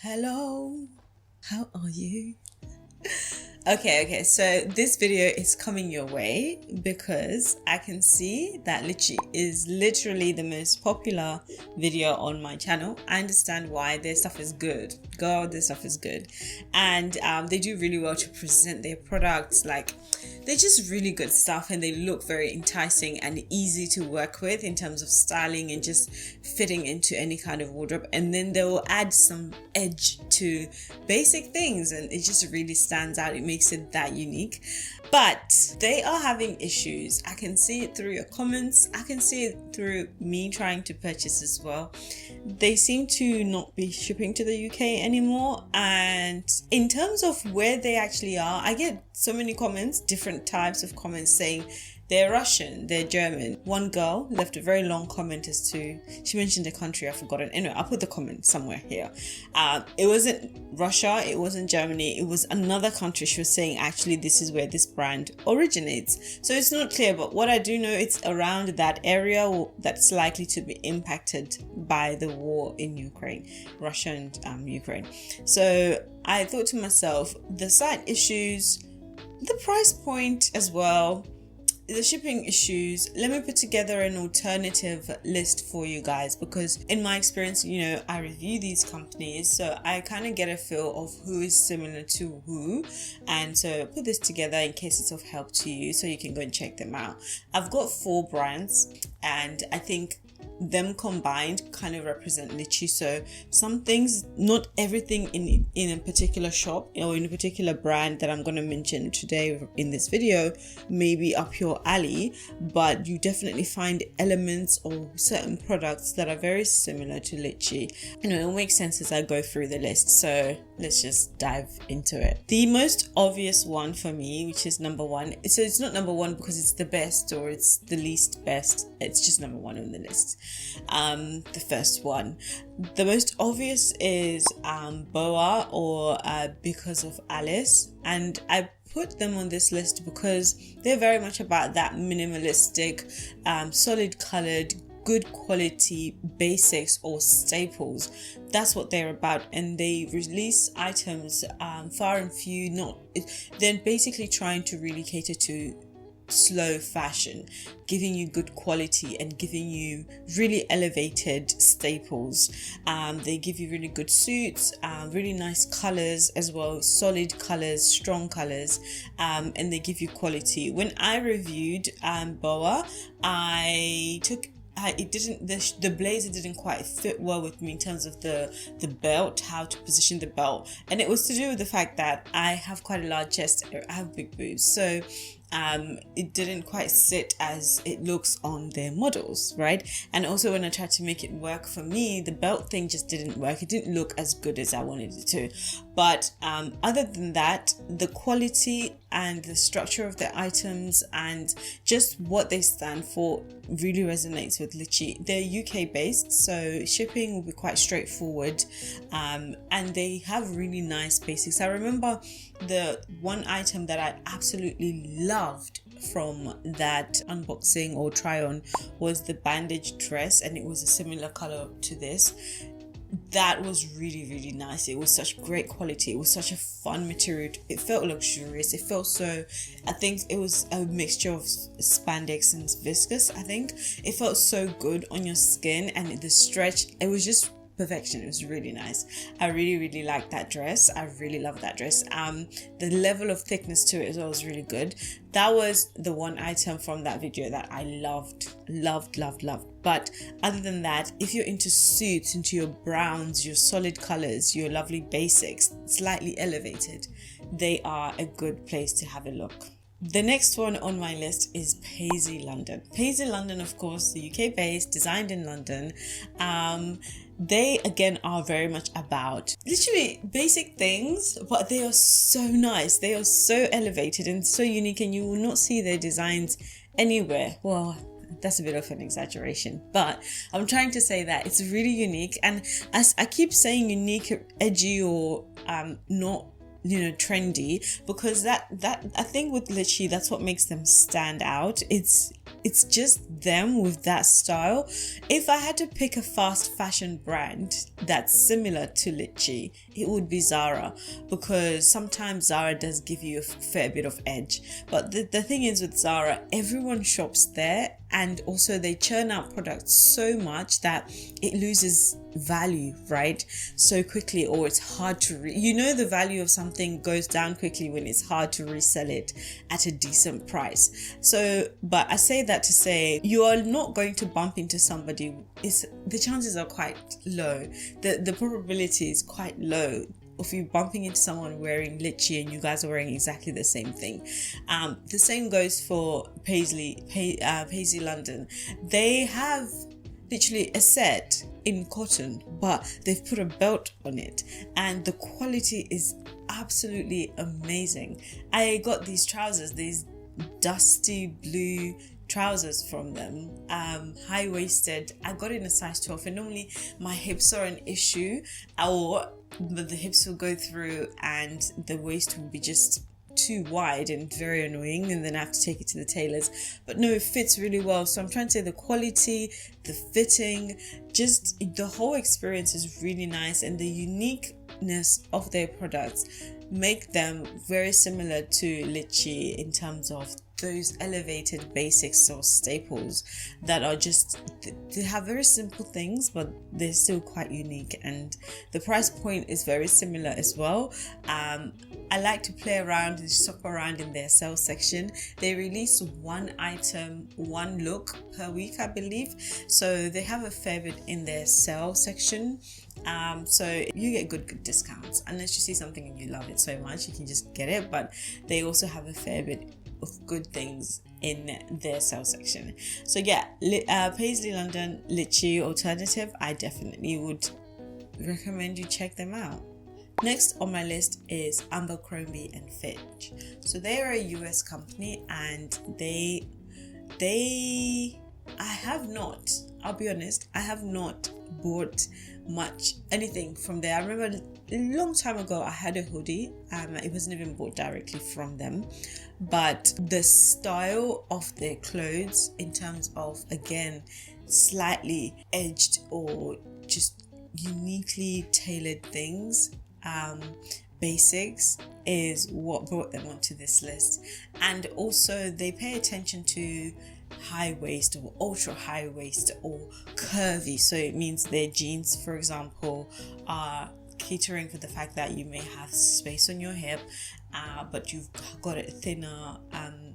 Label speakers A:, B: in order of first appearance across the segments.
A: Hello, how are you? Okay, so this video is coming your way because I can see that Lichi is literally the most popular video on my channel. I understand why. Their stuff is good. God, their stuff is good. And they do really well to present their products. Like, they're just really good stuff and they look very enticing and easy to work with in terms of styling and just fitting into any kind of wardrobe. And then they'll add some edge to basic things and it just really stands out. It makes it that unique. But they are having issues. I can see it through your comments. I can see it through me trying to purchase as well. They seem to not be shipping to the UK anymore. And in terms of where they actually are, I get so many comments, different types of comments saying they're Russian, they're German. One girl left a very long comment as to, she mentioned a country, I've forgotten. Anyway, I'll put the comment somewhere here. It wasn't Russia, it wasn't Germany, it was another country. She was saying actually this is where this brand originates. So it's not clear, but what I do know, it's around that area that's likely to be impacted by the war in Ukraine, Russia and Ukraine. So I thought to myself, the site issues, the price point as well, the shipping issues. Let me put together an alternative list for you guys, because in my experience, you know, I review these companies, so I kind of get a feel of who is similar to who, and so put this together in case it's of help to you so you can go and check them out. I've got 4 brands and I think them combined kind of represent Lichi. So some things, not everything in a particular shop or in a particular brand that I'm going to mention today in this video may be up your alley, but you definitely find elements or certain products that are very similar to Lichi. You know, it'll make sense as I go through the list, so let's just dive into it. The most obvious one for me, which is number 1, so it's not number 1 because it's the best or it's the least best, it's just number 1 on the list. The first one, the most obvious is BOA or Because of Alice, and I put them on this list because they're very much about that minimalistic, solid colored, good quality basics or staples. That's what they're about, and they release items far and few. They're basically trying to really cater to slow fashion, giving you good quality and giving you really elevated staples. They give you really good suits, really nice colors as well, solid colors, strong colors, and they give you quality. When I reviewed BOA, the blazer didn't quite fit well with me in terms of the belt, how to position the belt, and it was to do with the fact that I have quite a large chest, I have big boobs, so it didn't quite sit as it looks on their models, right? And also when I tried to make it work for me, the belt thing just didn't work. It didn't look as good as I wanted it to. But other than that, the quality and the structure of the items and just what they stand for really resonates with Lichi. They're UK based, so shipping will be quite straightforward, and they have really nice basics. I remember the one item that I absolutely loved from that unboxing or try on was the bandage dress, and it was a similar color to this. That was really, really nice. It was such great quality. It was such a fun material. It felt luxurious. It felt so, I think it was a mixture of spandex and viscose. I think it felt so good on your skin, and the stretch, it was just perfection. It was really nice. I really, really liked that dress. I really love that dress. The level of thickness to it as well was really good. That was the one item from that video that I loved. But other than that, if you're into suits, into your browns, your solid colors, your lovely basics, slightly elevated, they are a good place to have a look. The next one on my list is Paisie London. Paisie London, of course, the UK based, designed in London. They again are very much about literally basic things, but they are so nice. They are so elevated and so unique, and you will not see their designs anywhere. Well, that's a bit of an exaggeration, but I'm trying to say that it's really unique. And as I keep saying, unique, edgy, or not trendy, because that I think with Lichi, that's what makes them stand out. It's just them with that style. If I had to pick a fast fashion brand that's similar to Lichi, it would be Zara, because sometimes Zara does give you a fair bit of edge. But the thing is with Zara, everyone shops there, and also they churn out products so much that it loses value, right, so quickly, or it's hard to the value of something goes down quickly when it's hard to resell it at a decent price. So, but I say that to say, you are not going to bump into somebody. The chances are quite low. The probability is quite low of you bumping into someone wearing Lichi and you guys are wearing exactly the same thing. The same goes for Paisie London. They have literally a set in cotton, but they've put a belt on it, and the quality is absolutely amazing. I got these trousers, these dusty blue trousers from them, high-waisted. I got it in a size 12, and normally my hips are an issue, but the hips will go through and the waist will be just too wide and very annoying, and then I have to take it to the tailors. But no, it fits really well. So I'm trying to say the quality, the fitting, just the whole experience is really nice, and the uniqueness of their products make them very similar to Lichi in terms of those elevated basics or staples that are just, they have very simple things, but they're still quite unique, and the price point is very similar as well. I like to play around and shop around in their sale section. They release one item, one look per week, I believe, so they have a fair bit in their sale section. So you get good discounts, unless you see something and you love it so much you can just get it, but they also have a fair bit of good things in their sale section. So yeah, Paisie London, Lichi alternative, I definitely would recommend you check them out. Next on my list is Abercrombie and Fitch. So they are a US company, and I'll be honest, I have not bought anything from there. I remember a long time ago I had a hoodie, it wasn't even bought directly from them, but the style of their clothes in terms of, again, slightly edged or just uniquely tailored things, basics, is what brought them onto this list. And also they pay attention to high waist or ultra high waist or curvy, so it means their jeans, for example, are catering for the fact that you may have space on your hip, but you've got a thinner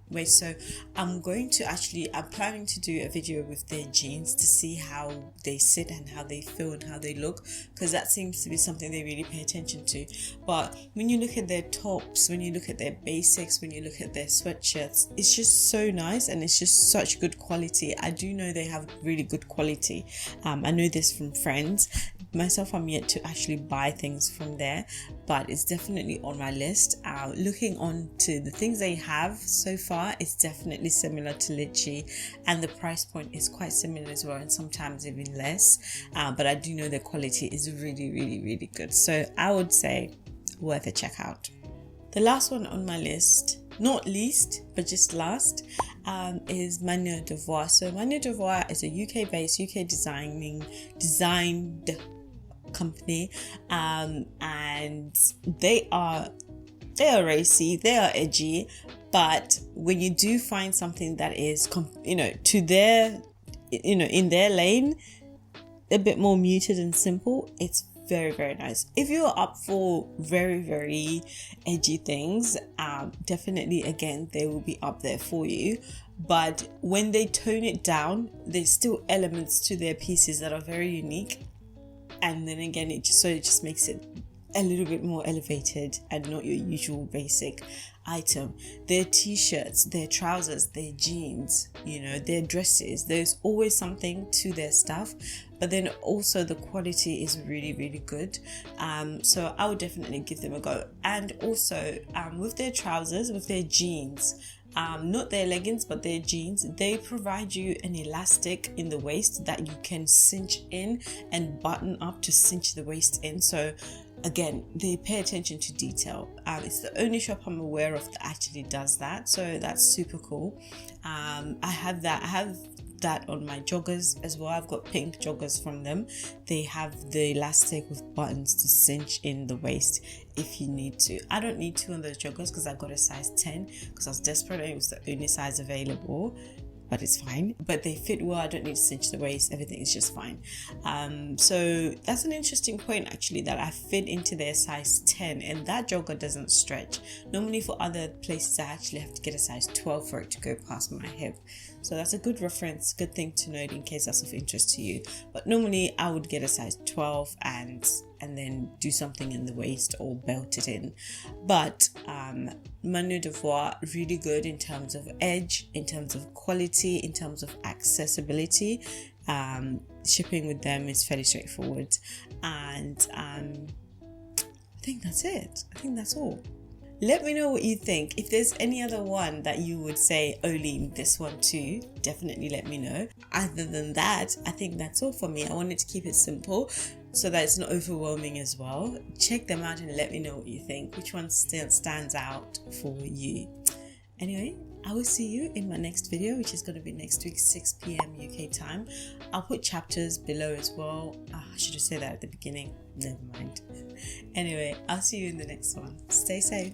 A: waist. So I'm planning to do a video with their jeans to see how they sit and how they feel and how they look, because that seems to be something they really pay attention to. But when you look at their tops, when you look at their basics, when you look at their sweatshirts, it's just so nice, and it's just such good quality. I do know they have really good quality. I know this from friends. Myself, I'm yet to actually buy things from there, but it's definitely on my list. Looking on to the things they have so far, it's definitely similar to Lichi, and the price point is quite similar as well, and sometimes even less, but I do know the quality is really, really, really good. So I would say worth a check out. The last one on my list, not least but just last, is Maneire De Voir. So Maneire De Voir is a UK-based, UK designed company, and they are racy, they are edgy, but when you do find something that is to their in their lane, a bit more muted and simple, it's very, very nice. If you're up for very, very edgy things, definitely, again, they will be up there for you. But when they tone it down, there's still elements to their pieces that are very unique, and then again, it just makes it a little bit more elevated and not your usual basic item. Their t-shirts, their trousers, their jeans, their dresses, there's always something to their stuff, but then also the quality is really, really good. So I would definitely give them a go. And also with their trousers, with their jeans, not their leggings but their jeans, they provide you an elastic in the waist that you can cinch in and button up to cinch the waist in. So again, they pay attention to detail. It's the only shop I'm aware of that actually does that, so that's super cool. I have that on my joggers as well. I've got pink joggers from them. They have the elastic with buttons to cinch in the waist if you need to. I don't need to on those joggers because I got a size 10 because I was desperate and it was the only size available, but it's fine. But they fit well. I don't need to cinch the waist. Everything is just fine. So that's an interesting point actually, that I fit into their size 10 and that jogger doesn't stretch. Normally for other places I actually have to get a size 12 for it to go past my hip. So that's a good reference, good thing to note in case that's of interest to you. But normally I would get a size 12 and then do something in the waist or belt it in. But Maneire De Voir, really good in terms of edge, in terms of quality, in terms of accessibility. Shipping with them is fairly straightforward. And I think that's it. I think that's all. Let me know what you think. If there's any other one that you would say, OHLEEN, this one too, definitely let me know. Other than that, I think that's all for me. I wanted to keep it simple so that it's not overwhelming as well. Check them out and let me know what you think. Which one still stands out for you? Anyway, I will see you in my next video, which is going to be next week, 6 p.m. UK time. I'll put chapters below as well. I should have said that at the beginning. Never mind. Anyway, I'll see you in the next one. Stay safe.